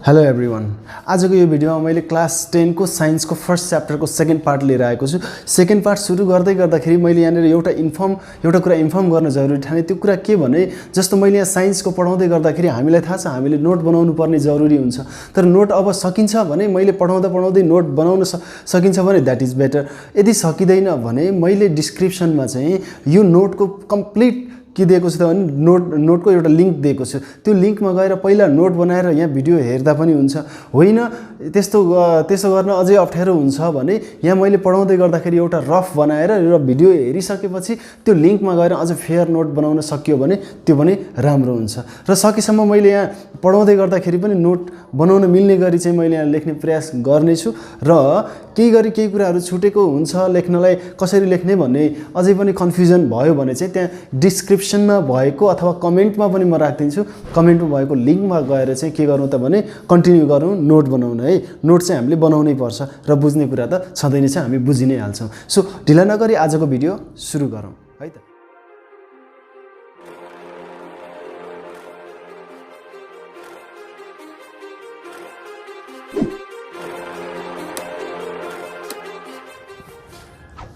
Hello everyone. आजको यो भिडियोमा मैले क्लास 10 को साइन्स को फर्स्ट च्याप्टर को सेकेन्ड पार्ट लिएर आएको छु। सेकेन्ड पार्ट सुरु गर्दाखेरि मैले यहाँनिर एउटा कुरा इन्फर्म गर्न जरुरी ठाने। त्यो कुरा के भने जस्तो मैले यहाँ साइन्स को पढाउँदै गर्दाखेरि हामीलाई थाहा छ हामीले नोट बनाउनु पर्ने जरुरी हुन्छ। तर नोट अब सकिन्छ भने मैले पढाउँदै नोट बनाउन सकिन्छ भने दैट इज बेटर। यदि सकिदैन भने मैले डिस्क्रिप्सनमा चाहिँ यो नोटको कम्प्लिट के दिएको छु भने नोटको एउटा लिंक दिएको छु। त्यो लिंकमा गएर पहिला नोट बनाएर यहाँ भिडियो हेर्दा पनि हुन्छ। होइन त्यसो गर्न अझै अप्ठ्यारो हुन्छ भने यहाँ मैले पढाउँदै गर्दाखेरि एउटा रफ बनाएर र भिडियो हेरिसकेपछि त्यो लिंकमा गएर अझ फेयर नोट बनाउन सकियो भने त्यो पनि राम्रो हुन्छ। र सकेसम्म मैले यहाँ पढाउँदै गर्दाखेरि पनि नोट बनाउन मिल्ने गरी चाहिँ मैले यहाँ लेख्ने प्रयास गर्नेछु। र केही कुराहरू छुटेको हुन्छ लेख्नलाई कसरी लेख्ने भन्ने अझै पनि कन्फ्युजन भयो भने चाहिँ त्यहाँ डिस्क्रिप्सनमा भएको अथवा कमेन्टमा पनि म राख्दिन्छु। कमेन्टमा भएको लिंकमा गएर चाहिँ के गरौँ त भने कन्टिन्यू गरौँ नोट बनाउन है। नोट चाहिँ हामीले बनाउनै पर्छ र बुझ्ने कुरा त सधैँ नै चाहिँ हामी बुझि नै हाल्छौँ। सो ढिला नगरी आजको भिडियो सुरु गरौँ है त।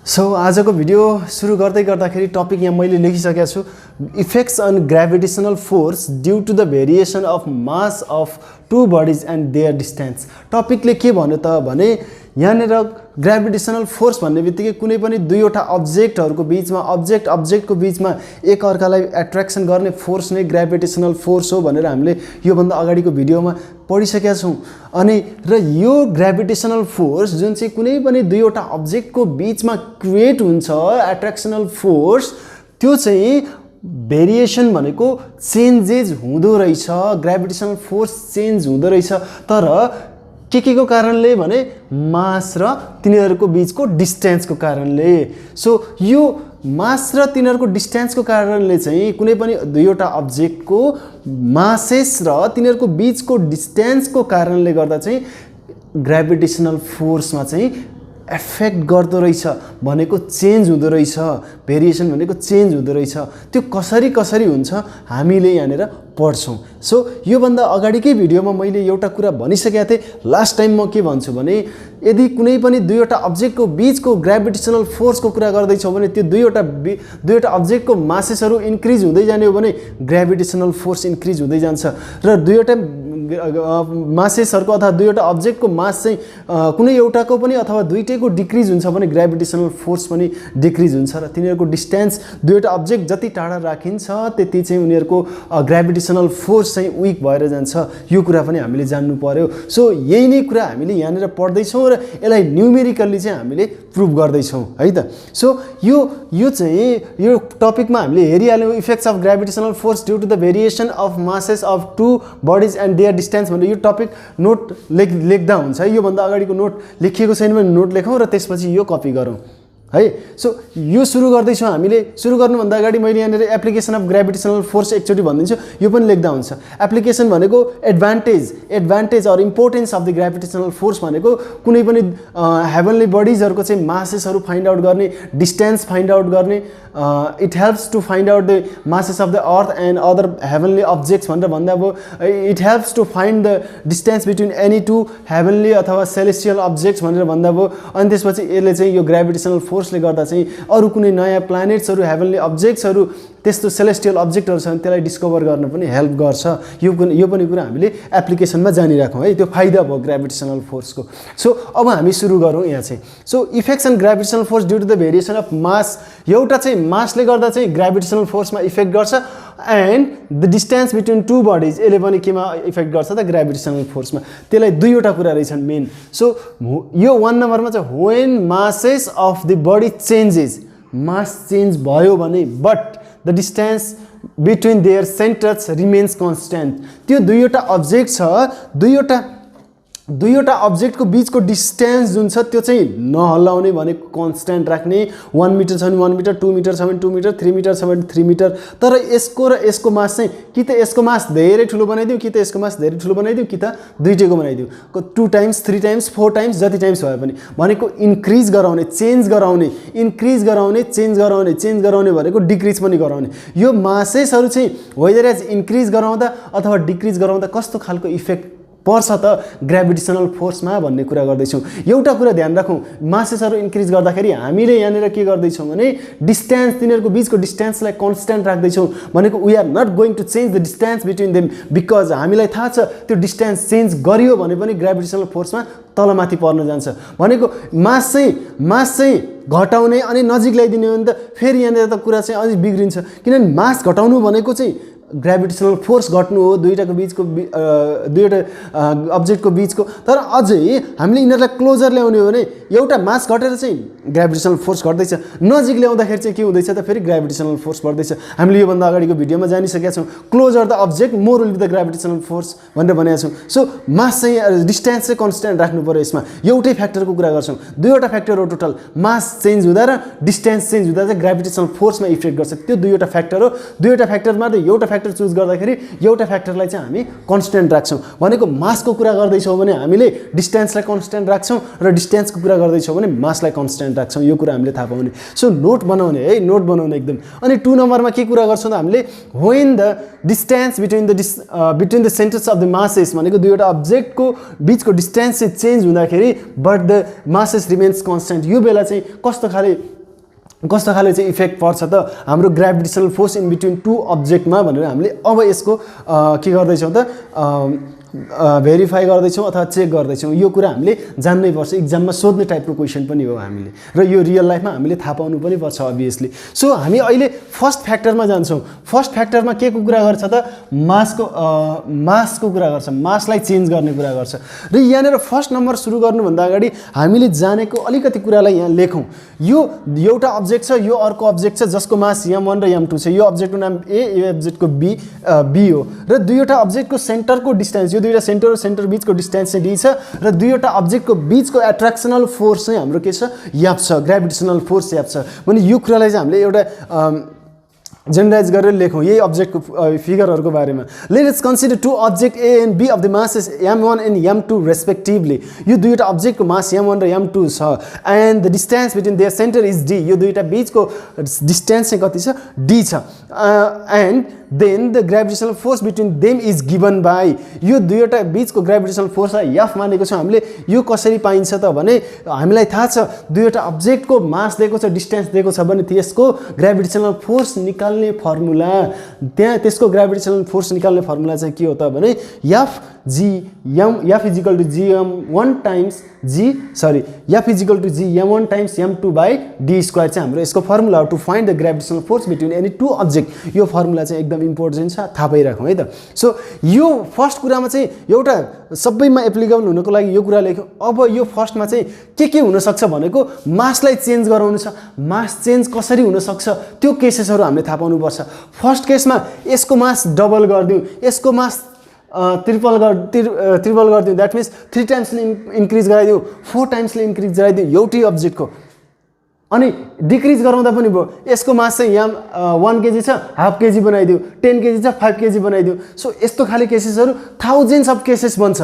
सो आजको भिडियो सुरु गर्दाखेरि टपिक यहाँ मैले लेखिसकेको छु। Effects on gravitational force due to the variation of mass of two bodies and their distance. टपिकले के भन्यो त भने यहाँनिर ग्रेभिटेशनल फोर्स भन्ने बित्तिकै कुनै पनि दुईवटा अब्जेक्टहरूको बीचमा अब्जेक्टको बीचमा एक अर्कालाई एट्र्याक्सन गर्ने फोर्स नै ग्रेभिटेशनल फोर्स हो भनेर हामीले योभन्दा अगाडिको भिडियोमा पढिसकेका छौँ। अनि र यो ग्रेभिटेशनल फोर्स जुन चाहिँ कुनै पनि दुईवटा अब्जेक्टको बीचमा क्रिएट हुन्छ एट्र्याक्सनल फोर्स, त्यो चाहिँ भेरिएसन भनेको चेन्जेस हुँदो रहेछ। ग्रेभिटेशनल फोर्स चेन्ज हुँदो रहेछ। तर के को कारणले भने मास र तिनीहरूको बीचको डिस्टेन्सको कारणले। सो यो मास र तिनीहरूको डिस्टेन्सको कारणले चाहिँ कुनै पनि दुईवटा अब्जेक्टको मासेस र तिनीहरूको बीचको डिस्टेन्सको कारणले गर्दा चाहिँ ग्रेभिटेशनल फोर्समा चाहिँ एफेक्ट गर्दो रहेछ भनेको चेन्ज हुँदो रहेछ। भेरिएसन भनेको चेन्ज हुँदो रहेछ। त्यो कसरी हुन्छ हामीले यहाँनिर पढ्छौँ। सो योभन्दा अगाडिकै भिडियोमा मैले एउटा कुरा भनिसकेको थिएँ। लास्ट टाइम म के भन्छु भने यदि कुनै पनि दुईवटा अब्जेक्टको बीचको ग्रेभिटेशनल फोर्सको कुरा गर्दैछौँ भने त्यो दुईवटा अब्जेक्टको मासेसहरू इन्क्रिज हुँदै जाने हो भने ग्रेभिटेशनल फोर्स इन्क्रिज हुँदै जान्छ। र दुईवटा मासेसहरूको अथवा दुईवटा अब्जेक्टको मास चाहिँ कुनै एउटाको पनि अथवा दुईटैको डिक्रिज हुन्छ भने ग्रेभिटेशनल फोर्स पनि डिक्रिज हुन्छ। र तिनीहरूको डिस्टेन्स दुईवटा अब्जेक्ट जति टाढा राखिन्छ त्यति चाहिँ उनीहरूको ग्रेभिटेशनल फोर्स चाहिँ विक भएर जान्छ। यो कुरा पनि हामीले जान्नु पर्यो। सो यही नै कुरा हामीले यहाँनिर पढ्दैछौँ र यसलाई न्युमेरिकल्ली चाहिँ हामीले प्रुभ गर्दैछौँ है त। सो यो चाहिँ यो टपिकमा हामीले हेरिहाल्यौँ effects of gravitational force due to the variation of masses of two bodies and their distance भनेर यो टपिक नोट लेख्दा हुन्छ है। योभन्दा अगाडिको नोट लेखिएको छैन भने नोट लेखौँ र त्यसपछि यो कपी गरौँ है। सो यो सुरु गर्दैछौँ हामीले। सुरु गर्नुभन्दा अगाडि मैले यहाँनिर एप्लिकेसन अफ ग्रेभिटेशनल फोर्स एकचोटि भनिदिन्छु। यो पनि लेख्दा हुन्छ। एप्लिकेसन भनेको advantage or importance of the gravitational force भनेको कुनै पनि हेभनली बडिजहरूको चाहिँ मासेसहरू फाइन्ड आउट गर्ने, डिस्टेन्स फाइन्ड आउट गर्ने। It helps to find out the masses of the earth and other heavenly objects भनेर भन्दा अब it helps to find the distance between any two heavenly अथवा सेलेस्टियल अब्जेक्ट्स भनेर भन्दा अब अनि त्यसपछि यसले चाहिँ यो ग्रेभिटेशनल फोर्सले गर्दा चाहिँ अरू कुनै नयाँ प्लानेट्सहरू हेभनली अब्जेक्ट्सहरू त्यस्तो सेलेस्टियल अब्जेक्टहरू छन् त्यसलाई डिस्कभर गर्न पनि हेल्प गर्छ। यो पनि कुरा हामीले एप्लिकेसनमा जानिराखौँ है। त्यो फाइदा भयो ग्रेभिटेशनल फोर्सको। सो अब हामी सुरु गरौँ यहाँ चाहिँ। So effects and gravitational force due to the variation of mass. एउटा चाहिँ मासले गर्दा चाहिँ ग्रेभिटेशनल फोर्समा इफेक्ट गर्छ and the distance between two bodies यसले पनि केमा इफेक्ट गर्छ त ग्रेभिटेशनल फोर्समा। त्यसलाई दुईवटा कुरा रहेछन् मेन। सो यो 1 नम्बरमा चाहिँ when masses of the body changes, mass change भयो भने but the distance between their centres remains constant. त्यो दुईवटा अब्जेक्ट छ, दुईवटा अब्जेक्टको बीचको डिस्टेन्स जुन छ त्यो चाहिँ नहल्लाउने भनेको कन्स्टेन्ट राख्ने। 1 मिटर छ भने 1 मिटर, 2 मिटर छ भने 2 मिटर, 3 मिटर छ भने 3 मिटर। तर यसको र यसको मास चाहिँ कि त यसको मास धेरै ठुलो बनाइदिउँ कि त यसको मास धेरै ठुलो बनाइदिउँ कि त दुईटैको बनाइदिउँ। 2 टाइम्स 3 टाइम्स 4 टाइम्स जति टाइम्स भए पनि भनेको इन्क्रिज गराउने, चेन्ज गराउने, इन्क्रिज गराउने, चेन्ज गराउने भनेको डिक्रिज पनि गराउने। यो मासेसहरू चाहिँ वेदर एज इन्क्रिज गराउँदा अथवा डिक्रिज गराउँदा कस्तो खालको इफेक्ट पर्छ त ग्राभिटेसनल फोर्समा भन्ने कुरा गर्दैछौँ। एउटा कुरा ध्यान राखौँ, मासेसहरू इन्क्रिज गर्दाखेरि हामीले यहाँनिर के गर्दैछौँ भने डिस्टेन्स, तिनीहरूको बिचको डिस्टेन्सलाई कन्स्ट्यान्ट राख्दैछौँ। भनेको we are not going to change the distance between them, because हामीलाई थाहा छ त्यो डिस्टेन्स चेन्ज गरियो भने पनि ग्राभिटेसनल फोर्समा तलमाथि पर्न जान्छ। भनेको मास चाहिँ घटाउने अनि नजिक ल्याइदिने हो भने त फेरि यहाँनिर त कुरा चाहिँ अझै बिग्रिन्छ, किनभने मास घटाउनु भनेको चाहिँ ग्राभिटेसनल फोर्स घट्नु हो दुईवटाको बिचको, दुईवटा अब्जेक्टको बिचको। तर अझै हामीले यिनीहरूलाई क्लोजर ल्याउने हो भने एउटा मास घटेर चाहिँ ग्राभिटेसनल फोर्स घट्दैछ, नजिक ल्याउँदाखेरि चाहिँ के हुँदैछ त फेरि ग्राभिटेसनल फोर्स बढ्दैछ। हामीले योभन्दा अगाडिको भिडियोमा जानिसकेका छौँ, closer the object more will be the gravitational force भनेर भनेका छौँ। सो मास चाहिँ डिस्टेन्स चाहिँ कन्स्ट्यान्ट राख्नु पऱ्यो। यसमा एउटै फ्याक्टरको कुरा गर्छौँ, दुईवटा फ्याक्टर हो टोटल, मास चेन्ज हुँदा र डिस्टेन्स चेन्ज हुँदा चाहिँ ग्राभिटेसनल फोर्समा इफेक्ट गर्छ। त्यो दुईवटा फ्याक्टर हो। दुईवटा फ्याक्टरमा एउटा फ्याक्टर चुज गर्दाखेरि एउटा फ्याक्टरलाई चाहिँ हामी कन्स्ट्यान्ट राख्छौँ। भनेको मासको कुरा गर्दैछौँ भने हामीले डिस्टेन्सलाई कन्स्ट्यान्ट राख्छौँ र डिस्टेन्सको कुरा गर्दैछौँ भने मासलाई कन्स्ट्यान्ट राख्छौँ। यो कुरा हामीले थाहा पाउने। सो नोट बनाउने है, नोट बनाउने एकदम। अनि 2 नम्बरमा के कुरा गर्छौँ त हामीले, when the distance between the centres of the masses, भनेको दुईवटा अब्जेक्टको बिचको डिस्टेन्स चाहिँ चेन्ज हुँदाखेरि but the masses remains constant, यो बेला चाहिँ कस्तो खाले चाहिँ इफेक्ट पर्छ त हाम्रो ग्राभिटेसनल फोर्स इन बिट्विन 2 अब्जेक्टमा भनेर हामीले अब यसको के गर्दैछौँ त भेरिफाई गर्दैछौँ अथवा चेक गर्दैछौँ। यो कुरा हामीले जान्नै पर्छ, इक्जाममा सोध्ने टाइपको क्वेसन पनि हो हामीले, र यो रियल लाइफमा हामीले थाहा पाउनु पनि पर्छ अभियसली। सो हामी अहिले फर्स्ट फ्याक्टरमा जान्छौँ। फर्स्ट फ्याक्टरमा के को कुरा गर्छ त मासको कुरा गर्छ, मासलाई चेन्ज गर्ने कुरा गर्छ। र यहाँनिर फर्स्ट नम्बर सुरु गर्नुभन्दा अगाडि हामीले जानेको अलिकति कुरालाई यहाँ लेखौँ। यो एउटा अब्जेक्ट छ, यो अर्को अब्जेक्ट छ जसको मास m1 र m2 छ। यो अब्जेक्टको नाम A, यो अब्जेक्टको B हो। र दुईवटा अब्जेक्टको सेन्टरको डिस्टेन्स, यो दुईवटा सेन्टर र सेन्टर बिचको डिस्टेन्स चाहिँ D छ, र दुईवटा अब्जेक्टको बिचको एट्र्याक्सनल फोर्स चाहिँ हाम्रो के छ, F छ, ग्राभिटेसनल फोर्स F छ। भने यो कुरालाई चाहिँ हामीले एउटा जेनरलाइज गरेर लेखौँ यही अब्जेक्टको फिगरहरूको बारेमा। Let us consider 2 object A and B of the masses m1 and m2 respectively. यो दुईवटा अब्जेक्टको मास m1 र m2 छ and the distance between their centre is D। यो दुईवटा बिचको डिस्टेन्स चाहिँ कति छ, D छ। And then the gravitational force between them is given by, यो दुईवटा बिचको ग्राभिटेसनल फोर्सलाई F मानेको छ हामीले। यो कसरी पाइन्छ त भने हामीलाई थाहा छ दुईवटा अब्जेक्टको मास दिएको छ, डिस्टेन्स दिएको छ भने त्यसको ग्राभिटेसनल फोर्स निकाल्ने फर्मुला, त्यहाँ त्यसको ग्राभिटेसनल फोर्स निकाल्ने फर्मुला चाहिँ के हो त भने F is equal to F is equal to m1 times m2 by D square चाहिँ हाम्रो यसको फर्मुला हो to find the gravitational force between any 2 object. यो फर्मुला चाहिँ एकदम इम्पोर्टेन्ट छ, थाहा पाइराखौँ है त। सो यो फर्स्ट कुरामा चाहिँ एउटा सबैमा एप्लिकेबल हुनको लागि यो कुरा लेख्यौँ। अब यो फर्स्टमा चाहिँ के हुनसक्छ भनेको मासलाई चेन्ज गराउनु छ। मास चेन्ज कसरी हुनसक्छ त्यो केसेसहरू हामीले थाहा पाउनुपर्छ। फर्स्ट केसमा यसको मास डबल गरिदिउँ, यसको मास ट्रिपल गरिदिउँ, द्याट मिन्स 3 टाइम्सले इन्क्रिज गराइदिउँ, 4 टाइम्सले इन्क्रिज गराइदिउँ एउटै अब्जेक्टको। अनि डिक्रिज गराउँदा पनि भयो, यसको मास चाहिँ यहाँ 1 kg छ, हाफ केजी बनाइदिउँ, 10 kg छ 5 kg बनाइदिउँ। सो यस्तो खाले केसेसहरू थाउजन्ड्स अफ केसेस बन्छ,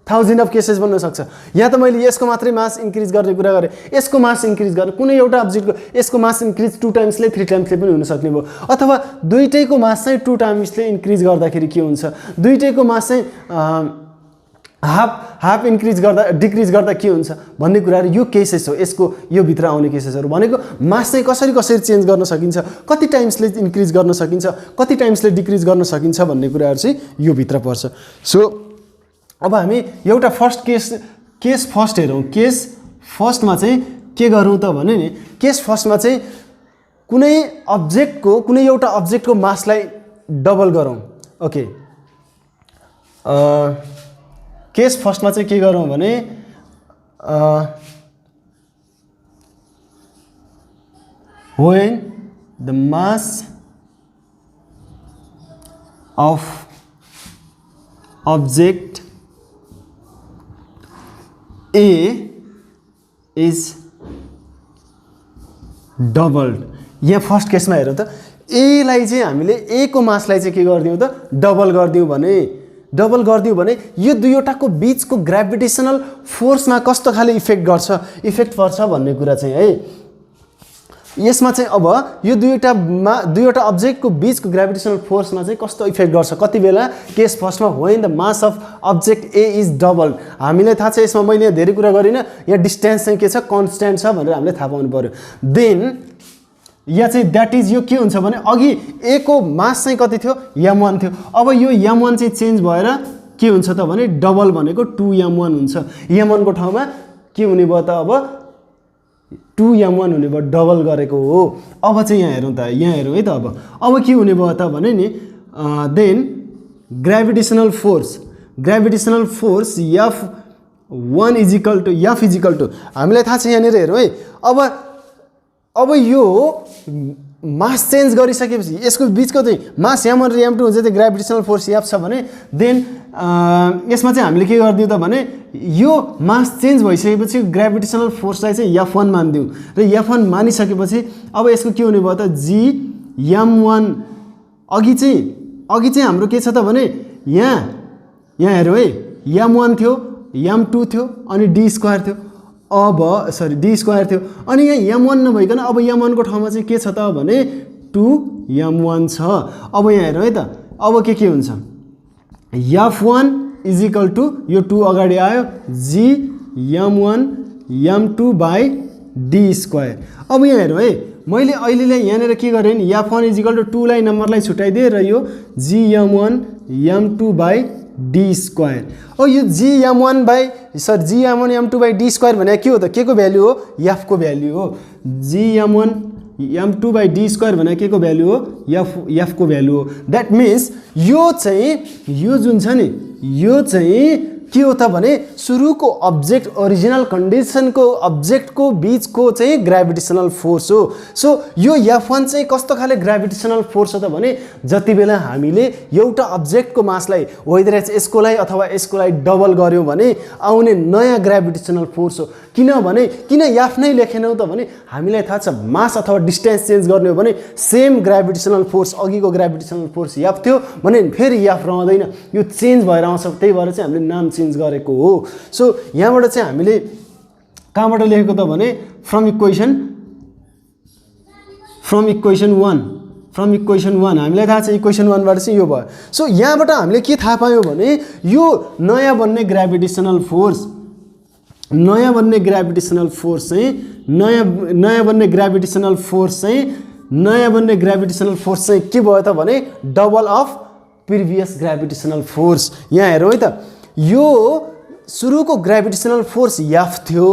1000 अफ केसेस बन्न सक्छ। यहाँ त मैले यसको मात्रै मास इन्क्रिज गर्ने कुरा गरेँ, यसको मास इन्क्रिज गरेँ, कुनै एउटा अब्जेक्टको यसको मास इन्क्रिज 2 टाइम्सले 3 टाइम्सले पनि हुनसक्ने भयो। अथवा दुईटैको मास चाहिँ 2 टाइम्सले इन्क्रिज गर्दाखेरि के हुन्छ, दुईटैको मास चाहिँ हाफ इन्क्रिज गर्दा डिक्रिज गर्दा के हुन्छ भन्ने कुराहरू यो केसेस हो। यसको यो भित्र आउने केसेसहरू भनेको मास चाहिँ कसरी चेन्ज गर्न सकिन्छ, कति टाइम्सले इन्क्रिज गर्न सकिन्छ, कति टाइम्सले डिक्रिज गर्न सकिन्छ भन्ने कुराहरू चाहिँ यो भित्र पर्छ। सो अब हामी एउटा फर्स्ट केस फर्स्ट हेरौँ। केस फर्स्टमा चाहिँ के गरौँ त भने नि, केस फर्स्टमा चाहिँ कुनै एउटा अब्जेक्टको मासलाई डबल गरौँ। ओके, केस फर्स्टमा चाहिँ के गरौँ भने when the mass of object A is doubled। यहाँ फर्स्ट केसमा हेरौँ त, A लाई चाहिँ हामीले A को मासलाई चाहिँ के गरिदिउँ त, डबल गरिदिउँ भने यो दुईवटाको बिचको ग्राभिटेसनल फोर्समा कस्तो खाले इफेक्ट पर्छ भन्ने कुरा चाहिँ है यसमा चाहिँ अब यो दुईवटा अब्जेक्टको बीचको ग्राभिटेसनल फोर्समा चाहिँ कस्तो इफेक्ट गर्छ कति बेला केस फर्स्टमा when the mass of object A is double हामीलाई थाहा छ यसमा मैले धेरै कुरा गरिनँ यहाँ डिस्टेन्स चाहिँ के छ कन्स्ट्यान्ट छ भनेर हामीले थाहा पाउनु पर्यो देन या चाहिँ द्याट इज यो के हुन्छ भने अघि ए को मास चाहिँ कति थियो m1 थियो अब यो m1 चाहिँ चेन्ज भएर के हुन्छ त भने डबल भनेको 2m1 हुन्छ m1 को ठाउँमा के हुने भयो त अब 2m1 हुने भयो डबल गरेको हो अब चाहिँ यहाँ हेरौँ त यहाँ हेरौँ है त अब के हुने भयो त भने नि then gravitational force F1 is equal to हामीलाई थाहा छ यहाँनिर हेरौँ है अब यो मास चेन्ज गरिसकेपछि यसको बिचको चाहिँ मास m1 र m2 हुन्छ त्यो ग्राभिटेसनल फोर्स F छ भने देन यसमा चाहिँ हामीले के गरिदिउँ त भने यो मास चेन्ज भइसकेपछि ग्राभिटेसनल फोर्सलाई चाहिँ F1 मानिदिउँ र F1 मानिसकेपछि अब यसको के हुने भयो त Gm1 अघि चाहिँ हाम्रो के छ त भने यहाँ हेरौँ है m1 थियो m2 थियो अनि d² थियो d² थियो अनि यहाँ m1 नभइकन अब m1 को ठाउँमा चाहिँ के छ त भने 2m1 छ अब यहाँ हेरौँ है त अब के हुन्छ F1 इजिकल टु यो 2 अगाडि आयो Gm1 m2 बाई d² अब यहाँ हेरौँ है मैले अहिलेलाई यहाँनिर के गरेँ नि F1 इजिकल टु 2 लाई नम्बरलाई छुट्याइदिएँ र यो Gm1 m2 बाई d² यो Gm1 m2 बाई d² भने के हो त के को भ्यालु हो F को भ्यालु हो Gm1 m2 बाई d² भने के को भ्यालु हो F को भ्यालु हो द्याट मिन्स यो जुन छ नि यो चाहिँ के हो त भने सुरुको अब्जेक्ट ओरिजिनल कन्डिसनको अब्जेक्टको बीचको चाहिँ ग्राभिटेसनल फोर्स हो सो यो F1 चाहिँ कस्तो खाले ग्राभिटेसनल फोर्स हो त भने जति बेला हामीले एउटा अब्जेक्टको मासलाई वेदर यसकोलाई अथवा यसकोलाई डबल गर्यौं भने आउने नयाँ ग्राभिटेसनल फोर्स हो किन F नै लेखेनौ त भने हामीलाई थाहा छ मास अथवा डिस्टेन्स चेन्ज गर्ने हो भने सेम ग्राभिटेसनल फोर्स अघिको ग्राभिटेसनल फोर्स F थियो भने फेरि F रहँदैन यो चेन्ज भएर आउँछ त्यही भएर चाहिँ हामीले नाम चेन्ज गरेको हो सो यहाँबाट चाहिँ हामीले कहाँबाट लेखेको त भने फ्रम इक्वेसन 1 हामीलाई थाहा छ इक्वेसन 1 बाट चाहिँ यो भयो सो यहाँबाट हामीले के थाहा पायौं भने यो नयाँ बन्ने ग्राभिटेसनल फोर्स चाहिँ के भयो त भने double of previous gravitational force यहाँ हेरौँ है त यो सुरुको ग्राभिटेसनल फोर्स F थियो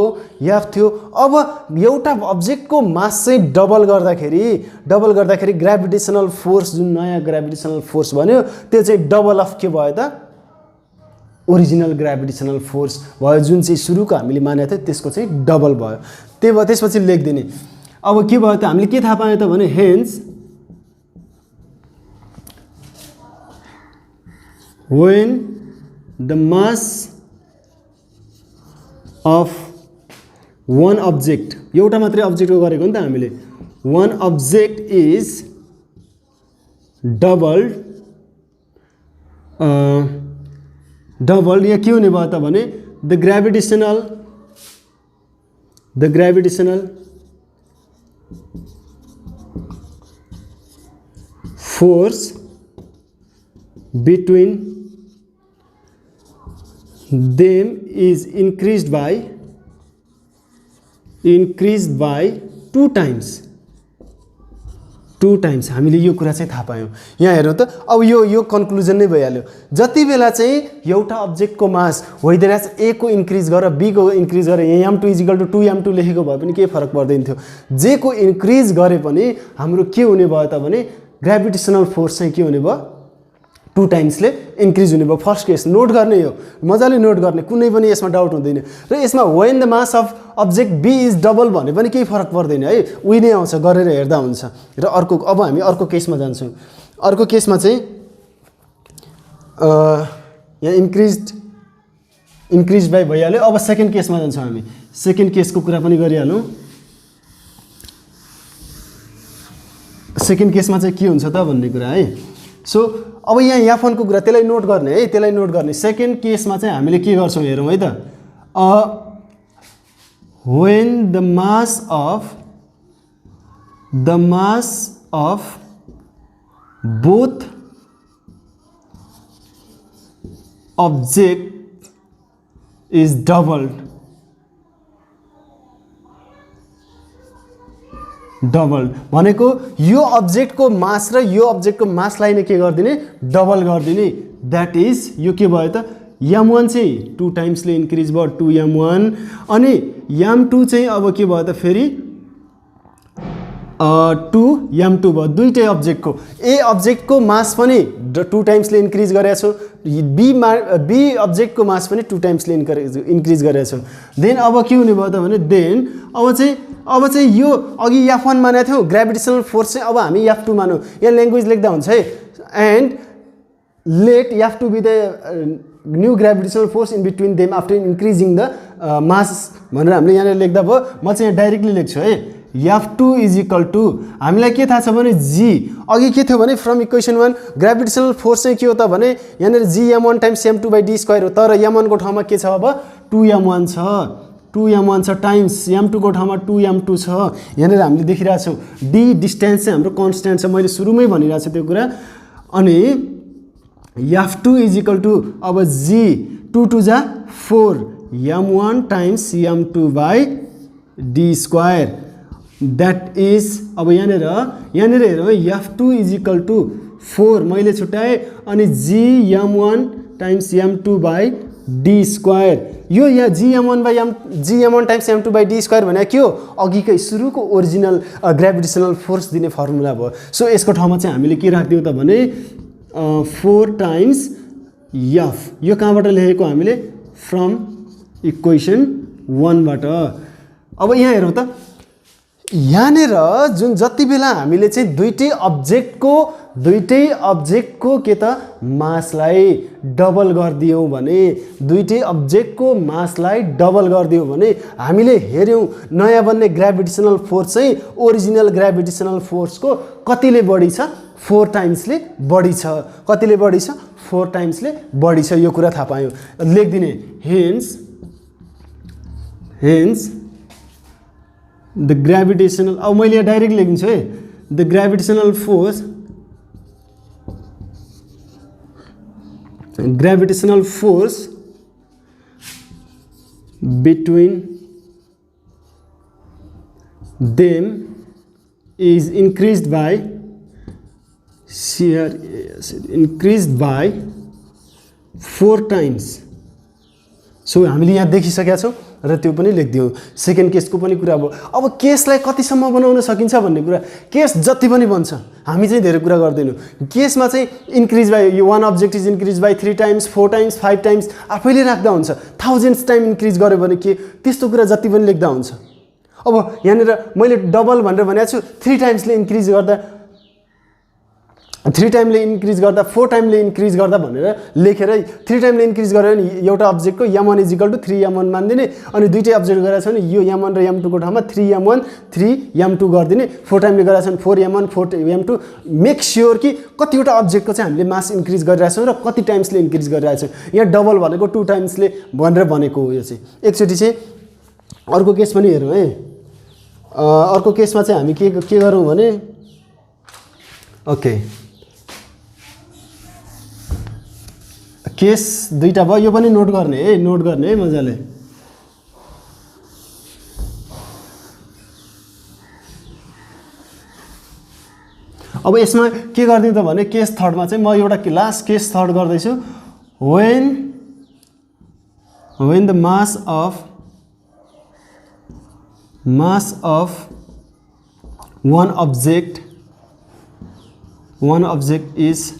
अब एउटा अब्जेक्टको मास चाहिँ डबल गर्दाखेरि ग्राभिटेसनल फोर्स जुन नयाँ ग्राभिटेसनल फोर्स भन्यो त्यो चाहिँ डबल अफ के भयो त ओरिजिनल ग्राभिटेसनल फोर्स भयो जुन चाहिँ सुरुको हामीले मानेको थियो त्यसको चाहिँ डबल भयो त्यही भएर त्यसपछि लेख्दिने अब के भयो त हामीले के थाहा पायौं त भने hence when the mass of one object एउटा मात्रै अब्जेक्टको गरेको नि त हामीले one object is doubled यहाँ के हुने भयो त भने the gravitational force between them is increased by 2 times हामीले यो कुरा चाहिँ थाहा पायौं यहाँ हेरौँ त अब यो कन्क्लुजन नै भइहाल्यो जति बेला चाहिँ एउटा अब्जेक्टको मास वेदर एज a को इन्क्रिज गरेर b को इन्क्रिज गरेर m2 = 2m2 लेखेको भए पनि केही फरक पर्दैन थियो j को इन्क्रिज गरे पनि हाम्रो के हुने भयो त भने ग्राभिटेसनल फोर्स चाहिँ के हुने भयो 2 टाइम्सले इन्क्रिज हुने भयो फर्स्ट केस नोट गर्ने हो मजाले नोट गर्ने कुनै पनि यसमा डाउट हुँदैन र यसमा when the mass of object b is double भने पनि केही फरक पर्दैन है उही नै आउँछ गरेर हेर्दा हुन्छ र अब हामी अर्को केसमा जान्छौं अर्को केसमा चाहिँ यहाँ इन्क्रिज बाइ भइहाल्यो अब सेकेन्ड केसमा जान्छौं हामी सेकेन्ड केसको कुरा पनि गरिहालौं सेकेन्ड केसमा चाहिँ के हुन्छ त भन्ने कुरा है सो अब यहाँ F1 को कुरा त्यसलाई नोट गर्ने सेकेन्ड केसमा चाहिँ हामीले के गर्छौं हेरौँ है त when the mass of the mass of both object is doubled भनेको यो अब्जेक्टको मास र यो अब्जेक्टको मासलाई नै के गरिदिने डबल गरिदिने द्याट इज यो के भयो त m1 चाहिँ 2 टाइम्सले इन्क्रिज भयो 2m1 अनि m2 चाहिँ अब के भयो त फेरि 2m2 भयो दुईटै अब्जेक्टको ए अब्जेक्टको मास पनि 2 टाइम्सले इन्क्रिज गरेको छु बी अब्जेक्टको मास पनि 2 टाइम्सले इन्क्रिज गरेको छु देन अब के हुने भयो त भने देन अब चाहिँ यो अघि f1 मानेको थियौ ग्रेभिटेसनल फोर्स चाहिँ अब हामी f2 मानौँ यहाँ ल्याङ्ग्वेज लेख्दा हुन्छ है and let f2 be the new gravitational force in between them after increasing the mass भनेर हामीले यहाँ लेख्दा भयो म चाहिँ यहाँ डाइरेक्टली लेख्छु है f2 इज इक्वल टु हामीलाई के थाहा छ भने g अघि के थियो भने फ्रम इक्वेसन 1 ग्रेभिटेसनल फोर्स चाहिँ के हो त भने यहाँनिर gm1 टाइम्स m2/d² हो तर m1 को ठाउँमा के छ अब 2m1 छ 2m1 छ टाइम्स m2 को ठाउँमा 2m2 छ यहाँनिर हामीले देखिरहेको छौँ d डिस्टेन्स चाहिँ हाम्रो कन्स्ट्यान्ट छ मैले सुरुमै भनिरहेको छु त्यो कुरा अनि f2 इज इक्वल टु अब g 2 2 जा 4 m1 times m2/d² that is अब यहाँनिर हेरौँ f2 इज इक्वल टु 4 मैले छुट्याएँ अनि gm1 टाइम्स m2/d² यो यहाँ gm1 टाइम्स m2/d² भने के हो अघिकै सुरुको ओरिजिनल ग्रेभिटेसनल फोर्स दिने फर्मुला भयो सो यसको ठाउँमा चाहिँ हामीले के राख्दियौँ त भने 4 टाइम्स f यो कहाँबाट लेखेको हामीले फ्रम इक्वेसन 1 बाट अब यहाँ हेरौँ त यहाँनिर जुन जति बेला हामीले चाहिँ दुईटै अब्जेक्टको के त मासलाई डबल गरिदियौँ भने दुईटै अब्जेक्टको मासलाई डबल गरिदियौँ भने हामीले हेर्यौँ नयाँ बन्ने ग्रेभिटेसनल फोर्स चाहिँ ओरिजिनल ग्रेभिटेसनल फोर्सको कतिले बढी छ 4 टाइम्सले बढी छ कतिले बढी छ 4 टाइम्सले बढी छ यो कुरा थाहा पायौँ लेखिदिने हेन्स द ग्रेभिटेसनल अब मैले यहाँ डाइरेक्ट लेखिदिन्छु है the gravitational force between them is increased by 4 times so हामीले यहाँ देखिसकेका छौँ र त्यो पनि लेखिदियौँ सेकेन्ड केसको पनि कुरा भयो अब केसलाई कतिसम्म बनाउन सकिन्छ भन्ने कुरा केस जति पनि बन्छ हामी चाहिँ धेरै कुरा गर्दैनौँ केसमा चाहिँ इन्क्रिज बाई यो 1 object is increase by 3 times 4 times 5 times आफैले राख्दा हुन्छ थाउजन्ड्स टाइम इन्क्रिज गर्यो भने के त्यस्तो कुरा जति पनि लेख्दा हुन्छ अब यहाँनिर मैले डबल भनेर भनेको छु 3 टाइम्सले इन्क्रिज गर्दा 3 टाइमले इन्क्रिज गर्दा 4 टाइमले इन्क्रिज गर्दा भनेर लेखेर 3 टाइमले इन्क्रिज गरेर नि एउटा अब्जेक्टको m1 is equal to 3m1 मानिदिने अनि दुईटै अब्जेक्ट गरेको छ भने यो m1 र m2 को ठाउँमा 3m1 3m2 गरिदिने 4 टाइमले गरेको छ भने 4m1 4m2 मेक स्योर कि कतिवटा अब्जेक्टको चाहिँ हामीले मास इन्क्रिज गरिरहेछौँ र कति टाइम्सले इन्क्रिज गरिरहेछौँ यहाँ डबल भनेको 2 टाइम्सले भनेर भनेको हो यो चाहिँ एकचोटि चाहिँ अर्को केस पनि हेरौँ है अर्को केसमा चाहिँ हामी के गरौँ भने ओके केस दुईटा भयो यो पनि नोट गर्ने है मजाले अब यसमा के गर्ने त भने केस थर्डमा चाहिँ म एउटा लास्ट केस थर्ड गर्दैछु when the mass of one object is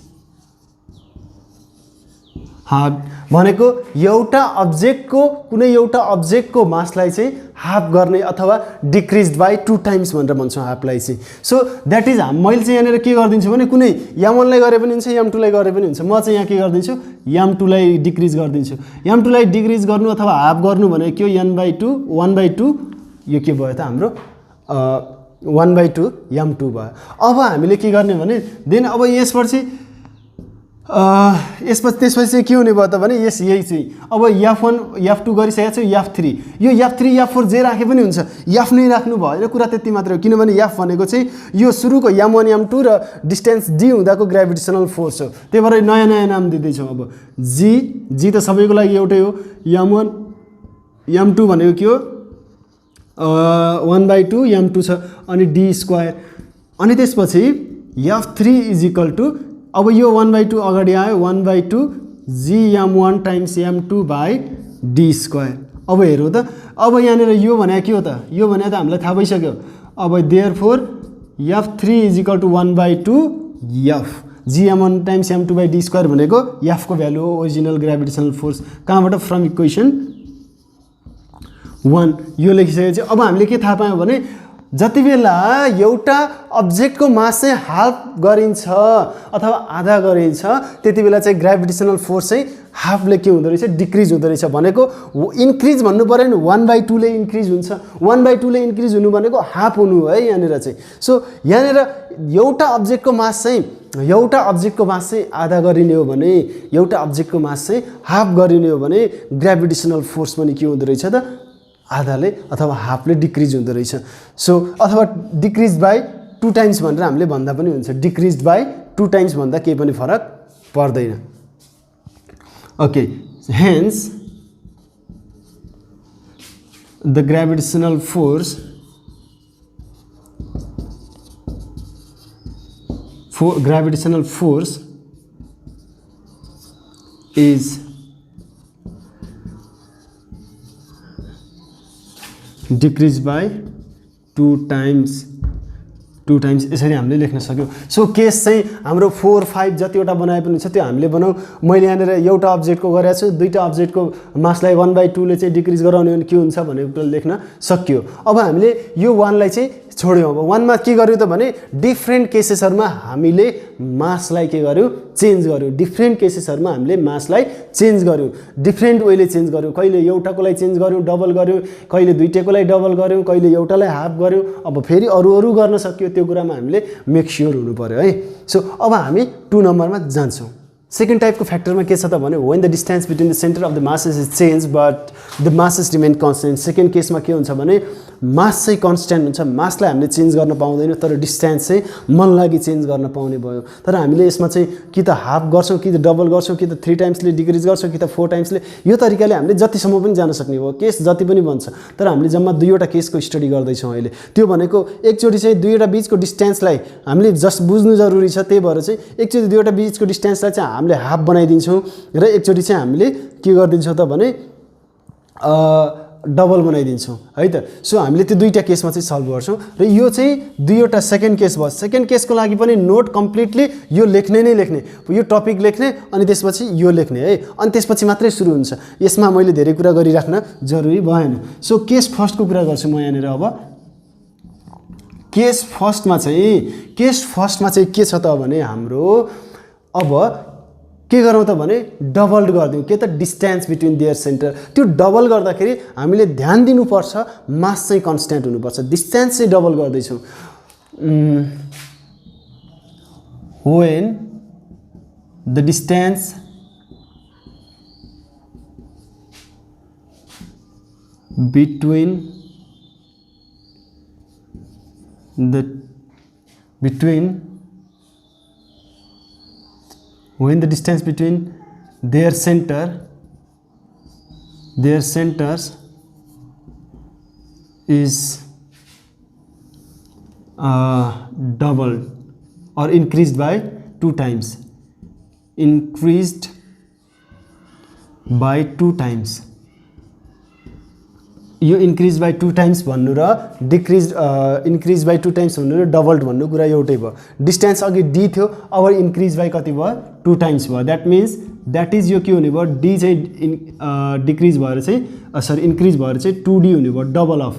half भनेको एउटा अब्जेक्टको कुनै एउटा अब्जेक्टको मासलाई चाहिँ हाफ गर्ने अथवा डिक्रिज्ड बाई 2 टाइम्स भनेर भन्छौँ हाफलाई चाहिँ सो द्याट इज मैले चाहिँ यहाँनिर के गरिदिन्छु भने कुनै m1 लाई गरे पनि हुन्छ m2 लाई गरे पनि हुन्छ म चाहिँ यहाँ के गरिदिन्छु m2 लाई डिक्रिज गरिदिन्छु m2 लाई डिक्रिज गर्नु अथवा हाफ गर्नु भने के हो n/2 1/2 यो के भयो त हाम्रो 1/2 m2 भयो अब हामीले के गर्ने भने देन अब यसपछि त्यसपछि चाहिँ के हुने भयो त भने यस यही चाहिँ अब F1 F2 गरिसकेको छु F3 यो F3 F4 जे राखे पनि हुन्छ F नै राख्नु भयो कुरा त्यति मात्र हो किनभने F भनेको चाहिँ यो सुरुको M1 M2 र डिस्टेन्स d हुँदाको ग्रेभिटेसनल फोर्स हो त्यही भएर नयाँ नयाँ नाम दिँदैछौँ अब g त सबैको लागि एउटै हो M1 M2 भनेको के हो 1/2 M2 छ अनि d स्क्वायर अनि त्यसपछि F3 इज इक्वल टु अब यो 1/2 अगाडि आयो 1/2 gm1 times m2 by d square अब हेरौँ त अब यहाँनिर यो भने के हो त यो भने त हामीलाई थाहा भइसक्यो अब therefore F3 is equal to 1/2 F gm1 times m2 by d square भनेको F को भ्यालु हो ओरिजिनल ग्रेभिटेसनल फोर्स कहाँबाट फ्रम इक्वेसन 1 यो लेखिसकेपछि अब हामीले के थाहा पायौँ भने जति बेला एउटा अब्जेक्टको मास चाहिँ हाफ गरिन्छ अथवा आधा गरिन्छ त्यति बेला चाहिँ ग्रेभिटेसनल फोर्स चाहिँ हाफले के हुँदो रहेछ डिक्रिज हुँदो रहेछ भनेको इन्क्रिज भन्नु पर्यो नि 1/2 ले इन्क्रिज हुन्छ 1/2 ले इन्क्रिज हुनु भनेको हाफ हुनु हो है यहाँनिर चाहिँ सो यहाँनिर एउटा अब्जेक्टको मास चाहिँ आधा गरिने हो भने एउटा अब्जेक्टको मास चाहिँ हाफ गरिने हो भने ग्रेभिटेसनल फोर्स पनि के हुँदो रहेछ त आधाले अथवा हाफले डिक्रिज हुँदो रहेछ सो अथवा डिक्रिज बाई 2 टाइम्स भनेर हामीले भन्दा पनि हुन्छ डिक्रिज बाई 2 टाइम्स भन्दा केही पनि फरक पर्दैन okay hence the gravitational force is decrease by 2 times यसरी हामीले लेख्न सक्यौँ सो केस चाहिँ हाम्रो 4 5 जतिवटा बनाए पनि छ त्यो हामीले बनाऊ मैले यहाँनिर एउटा अब्जेक्टको गरेको छु दुईटा अब्जेक्टको मासलाई 1/2 ले चाहिँ डिक्रिज गराउने भने के हुन्छ भनेको लेख्न सकियो अब हामीले यो 1 लाई चाहिँ छोड्यौँ अब 1 मा के गर्यौँ त भने डिफ्रेन्ट केसेसहरुमा हामीले मासलाई के गर्यौँ चेन्ज गर्यौँ डिफ्रेन्ट केसेसहरुमा हामीले मासलाई चेन्ज गर्यौँ डिफ्रेन्ट वेले चेन्ज गर्यौँ कहिले एउटाकोलाई चेन्ज गर्यौँ डबल गर्यौँ कहिले दुईटाकोलाई डबल गर्यौँ कहिले एउटालाई हाफ गर्यौँ अब फेरि अरु गर्न सकियो त्यो कुरामा हामीले मेक स्योर हुनु पर्यो है सो अब हामी 2 नम्बरमा जान्छौँ सेकेन्ड टाइपको फ्याक्टरमा के छ त भने when the distance between the centre of the masses is change but the masses remain constant second केसमा के हुन्छ भने मास चाहिँ कन्स्टेन्ट हुन्छ मासलाई हामीले चेन्ज गर्न पाउँदैनौँ तर डिस्टेन्स चाहिँ मन लागि चेन्ज गर्न पाउने भयो तर हामीले यसमा चाहिँ कि त हाफ गर्छौँ कि त डबल गर्छौँ कि त 3 टाइम्सले डिक्रिज गर्छौँ कि त 4 टाइम्सले यो तरिकाले हामीले जतिसम्म पनि जान सक्ने हो केस जति पनि बन्छ तर हामीले जम्मा दुईवटा केसको स्टडी गर्दैछौँ अहिले त्यो भनेको एकचोटि चाहिँ दुईवटा बीचको डिस्टेन्सलाई हामीले जस्ट बुझ्नु जरुरी छ त्यही भएर चाहिँ एकचोटि दुईवटा बीचको डिस्टेन्सलाई चाहिँ हामीले हाफ बनाइदिन्छौँ र एकचोटि चाहिँ हामीले के गरिदिन्छौँ त भने डबल बनाइदिन्छौँ है त सो हामीले त्यो दुईटा केसमा चाहिँ सल्भ गर्छौँ र यो चाहिँ दुईवटा सेकेन्ड केस भयो सेकेन्ड केसको लागि पनि नोट कम्प्लिटली यो लेख्ने यो टपिक लेख्ने अनि त्यसपछि यो लेख्ने है अनि त्यसपछि मात्रै सुरु हुन्छ यसमा मैले धेरै कुरा गरिराख्न जरुरी भएन सो केस फर्स्टको कुरा गर्छु म यहाँनिर अब केस फर्स्टमा चाहिँ के छ त भने हाम्रो अब के गरौँ त भने डबल गरिदिउँ के त डिस्टेन्स बिट्विन देयर सेन्टर त्यो डबल गर्दाखेरि हामीले ध्यान दिनुपर्छ मास चाहिँ कन्स्ट्यान्ट हुनुपर्छ डिस्टेन्स चाहिँ डबल गर्दैछौँ when the distance between when the distance between their centers is doubled or increased by 2 times यो इन्क्रिज बाई 2 टाइम्स भन्नु र इन्क्रिज बाई 2 टाइम्स भन्नु र डबल्ड भन्नु कुरा एउटै भयो डिस्टेन्स अघि डी थियो अब इन्क्रिज बाई कति भयो 2 टाइम्स भयो द्याट इज यो के हुने भयो डी चाहिँ डिक्रिज भएर चाहिँ इन्क्रिज भएर चाहिँ 2D हुने भयो डबल अफ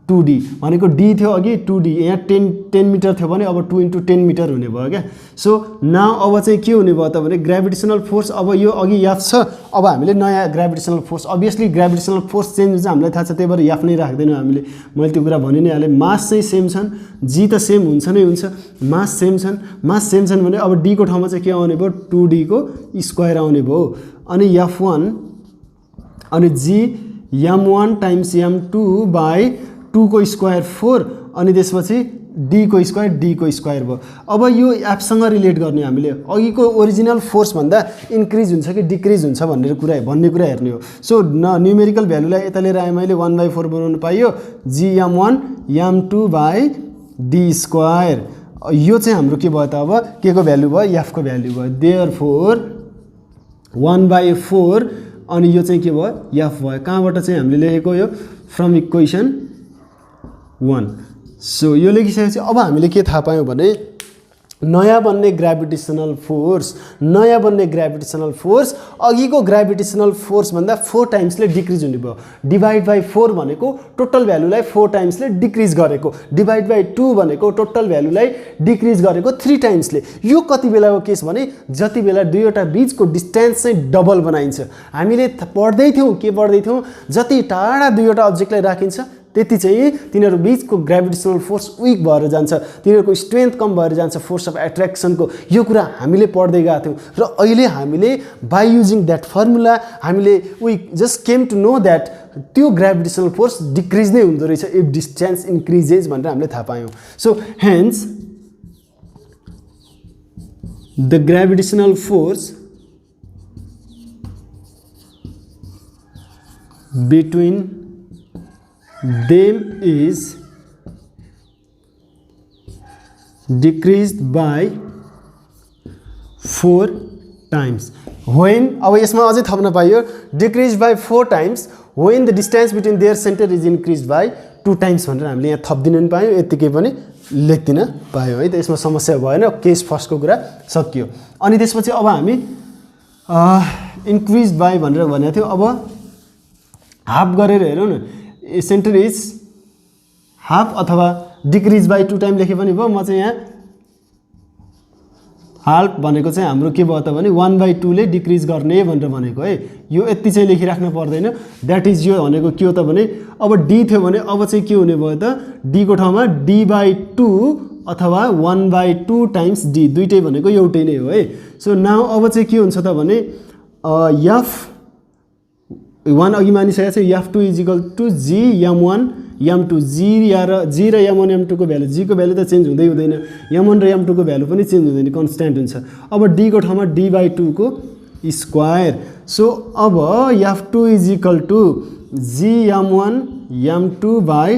2d भनेको d थियो अघि 2d यहाँ 10 मिटर थियो भने अब 2 × 10 मिटर हुने भयो क्या। सो नाउ अब चाहिँ के हुने भयो त भने ग्रेभिटेसनल फोर्स अब यो अघि याफ छ, अब हामीले नयाँ gravitational force, obviously gravitational force change हुन्छ हामीलाई थाहा छ, त्यही भएर याफ नै राख्दैनौँ हामीले, मैले त्यो कुरा भनि नै हालेँ। मास चाहिँ सेम छन्, जी त सेम हुन्छ नै हुन्छ, मास सेम छन् भने अब d को ठाउँमा चाहिँ के आउने भयो 2d को स्क्वायर आउने भयो। अनि f1 अनि g m1 times m2 by 2 को स्क्वायर 4 अनि त्यसपछि d को स्क्वायर भयो। अब यो एफसँग रिलेट गर्ने हामीले अघिको ओरिजिनल फोर्स भन्दा इन्क्रिज हुन्छ कि डिक्रिज हुन्छ भन्ने कुरा हेर्ने हो। सो न्युमेरिकल भ्यालुलाई यता लिएर आएँ मैले 1/4 बनाउनु पाइयो, gm1 m2 by d square. यो चाहिँ हाम्रो के भयो त अब के को भ्यालु भयो f को भ्यालु भयो, देयरफोर 1/4 अनि यो चाहिँ के भयो f भयो। कहाँबाट चाहिँ हामीले लेखेको यो फ्रम इक्वेसन 1। सो यो लेखिसकेपछि अब हामीले के थाहा पायौँ भने नयाँ बन्ने ग्रेभिटेसनल फोर्स अघिको ग्रेभिटेसनल फोर्स भन्दा 4 टाइम्सले डिक्रिज हुने भयो। डिभाइड बाई 4 भनेको टोटल भ्यालुलाई 4 टाइम्सले डिक्रिज गरेको, डिभाइड बाई 2 भनेको टोटल भ्यालुलाई डिक्रिज गरेको 3 टाइम्सले। यो कति बेलाको केस भने जति बेला दुईवटा बीचको डिस्टेन्स चाहिँ डबल बनाइन्छ। हामीले पढ्दै थियौँ जति टाढा दुईवटा अब्जेक्टलाई राखिन्छ त्यति चाहिँ तिनीहरू बीचको ग्रेभिटेसनल फोर्स विक भएर जान्छ, तिनीहरूको स्ट्रेन्थ कम भएर जान्छ फोर्स अफ एट्र्याक्सनको। यो कुरा हामीले पढ्दै गएको थियौँ र अहिले हामीले बाई युजिङ द्याट फर्मुला हामीले we just came to know that त्यो ग्रेभिटेसनल फोर्स डिक्रिज नै हुँदो रहेछ इफ डिस्टेन्स इन्क्रिजेज भनेर हामीले थाहा पायौँ। So hence the gravitational force between them is decreased by 4 times when, अब यसमा अझै थप्न पाइयो, decreased by 4 times when the distance between their center is increased by 2 times भनेर हामीले यहाँ थप्दिन पनि पायौँ, यतिकै पनि लेख्दिन पायौँ है त। यसमा समस्या भएन, केस फर्स्टको कुरा सकियो। अनि त्यसपछि अब हामी इन्क्रिज बाई भनेर भनेको थियो, अब हाफ गरेर हेरौँ न, सेन्टर इज हाफ अथवा डिक्रिज बाई 2 टाइम लेखे पनि भयो। म चाहिँ यहाँ हाफ भनेको चाहिँ हाम्रो के भयो त भने 1/2 ले डिक्रिज गर्ने भनेर भनेको है। यो यति चाहिँ लेखिराख्नु पर्दैन, द्याट इज यो भनेको के हो त भने अब d थियो भने अब चाहिँ के हुने भयो त d को ठाउँमा d/2 अथवा 1/2 टाइम्स d, दुइटै भनेको एउटै नै हो है। सो नाउ अब चाहिँ के हुन्छ त भने f1 अघि मानिसकेको छ, f2 is equal to gm1 m2, g र m1 m2 को भ्यालु, g को भ्यालु त चेन्ज हुँदैन, m1 र m2 को भ्यालु पनि चेन्ज हुँदैन, कन्स्ट्यान्ट हुन्छ। अब d को ठाउँमा d/2 को स्क्वायर। सो अब f2 is equal to gm1 m2 by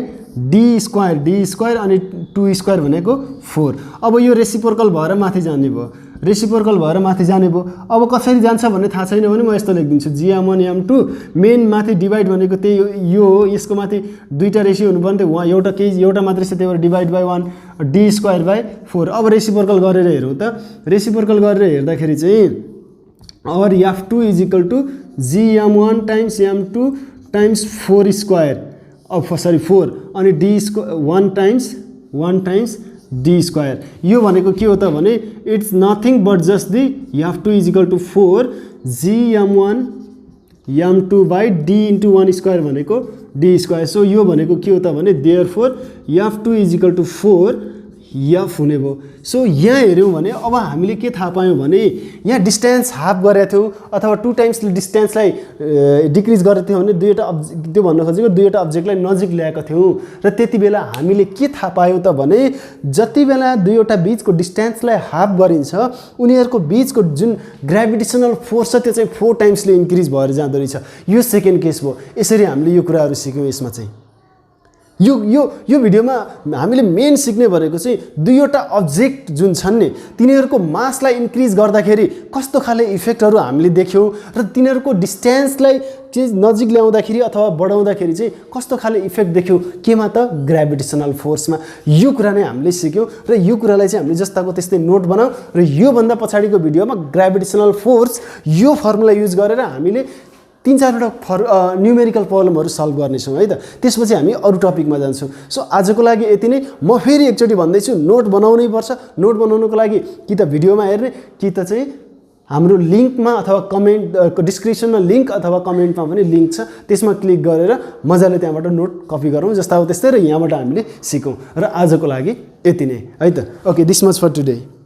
d square अनि 2 स्क्वायर भनेको 4। अब यो रेसिप्रोकल भएर माथि जाने भयो, अब कसरी जान्छ भन्ने थाहा छैन भने म यस्तो लेखिदिन्छु, gm1 m2 मेन माथि डिभाइड भनेको त्यही यो हो, यसको माथि दुईटा रेसियो हुनुपर्ने थियो, एउटा मात्रै छ, त्यही भएर divide by 1 d square by 4। अब रेसिप्रोकल गरेर हेरौँ त, रेसिप्रोकल गरेर हेर्दाखेरि चाहिँ और f2 is equal to gm1 times m2 times 4 square, अब सरी 4 अनि d 1 टाइम्स d स्क्वायर। यो भनेको के हो त भने it's nothing but just the f2 is equal to 4 gm1 m2 by d into 1 square भनेको d स्क्वायर। सो यो भनेको के हो त भने therefore f2 is equal to 4 f हुने भयो। सो यहाँ हेऱ्यौँ भने अब हामीले के थाहा पायौँ भने यहाँ डिस्टेन्स हाफ गरेको थियौँ अथवा 2 टाइम्सले डिस्टेन्सलाई डिक्रिज गरेको थियौँ भने त्यो भन्न खोजेको दुईवटा अब्जेक्टलाई नजिक ल्याएको थियौँ र त्यति बेला हामीले के थाहा पायौँ त भने जति बेला दुईवटा बीचको डिस्टेन्सलाई हाफ गरिन्छ उनीहरूको बीचको जुन ग्रेभिटेसनल फोर्स छ त्यो चाहिँ 4 टाइम्सले इन्क्रिज भएर जाँदो रहेछ। यो सेकेन्ड केस भयो। यसरी हामीले यो कुराहरू सिक्यौँ। यसमा चाहिँ यो भिडियोमा हामीले मेन सिक्ने भनेको चाहिँ दुईवटा अब्जेक्ट जुन छन् नि तिनीहरूको मासलाई इन्क्रिज गर्दाखेरि कस्तो खाले इफेक्टहरू हामीले देख्यौँ र तिनीहरूको डिस्टेन्सलाई चाहिँ नजिक ल्याउँदाखेरि अथवा बढाउँदाखेरि चाहिँ कस्तो खाले इफेक्ट देख्यौँ केमा त ग्रेभिटेसनल फोर्समा। यो कुरा नै हामीले सिक्यौँ र यो कुरालाई चाहिँ हामीले जस्ताको त्यस्तै नोट बनाऊ र योभन्दा पछाडिको भिडियोमा ग्रेभिटेसनल फोर्स यो फर्मुला युज गरेर हामीले तीन चारवटा न्युमेरिकल प्रब्लमहरू सल्भ गर्नेछौँ है त। त्यसपछि हामी अरू टपिकमा जान्छौँ। सो आजको लागि यति नै। म फेरि एकचोटि भन्दैछु, नोट बनाउनै पर्छ। नोट बनाउनुको लागि कि त भिडियोमा हेर्ने कि त चाहिँ हाम्रो लिङ्कमा अथवा कमेन्ट डिस्क्रिप्सनमा लिङ्क अथवा कमेन्टमा पनि लिङ्क छ, त्यसमा क्लिक गरेर मजाले त्यहाँबाट नोट कपी गरौँ जस्ता हो त्यस्तै, र यहाँबाट हामीले सिकौँ। र आजको लागि यति नै है त। Okay, this much for today.